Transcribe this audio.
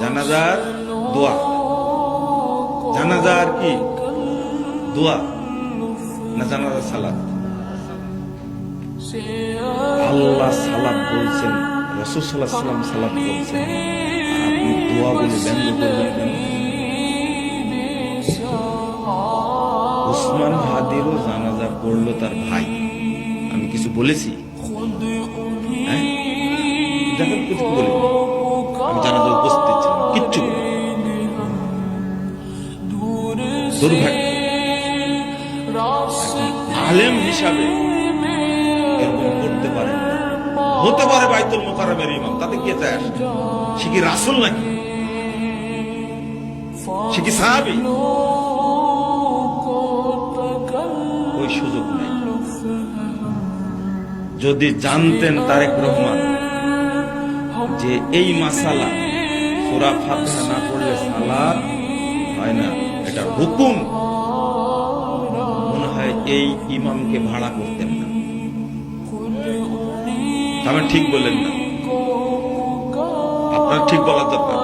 জানাজার দোয়া, জানাজার কি দোয়া না জানাজার সালাত? আল্লাহ সালাত বলছেন, রাসূল সাল্লাল্লাহু আলাইহি ওয়াসাল্লাম সালাত বলছেন, আর আপনি দোয়া বলে ব্যঙ্গ করবেন কেন? উসমান হাদিরও জানাজা পড়লো তার ভাই, আমি কিছু বলেছি? হ্যাঁ, কিছু বলিনি, আমি জানাজা উপস্থিত ছিলাম, কিচ্ছু বলিনি। দুর্ভাগ্য, আলেম হিসাবে এরকম করতে পারেন না। হতে পারে বাইতুল মুকাররমের ইমাম, তাতে কে যায় আসে? সে কি রাসূল নাকি? সে কি সাহাবী? ওই সুযোগ নেই। যদি জানতেন তারেক রহমান যে এই মাসালা সূরা ফাতিহা না পড়লে সালাত হয় না, এটা হুকুম, মনে হয় এই ইমামকে ভাড়া করতেন না। আমি ঠিক বললেন না, আপনার ঠিক বলার দরকার।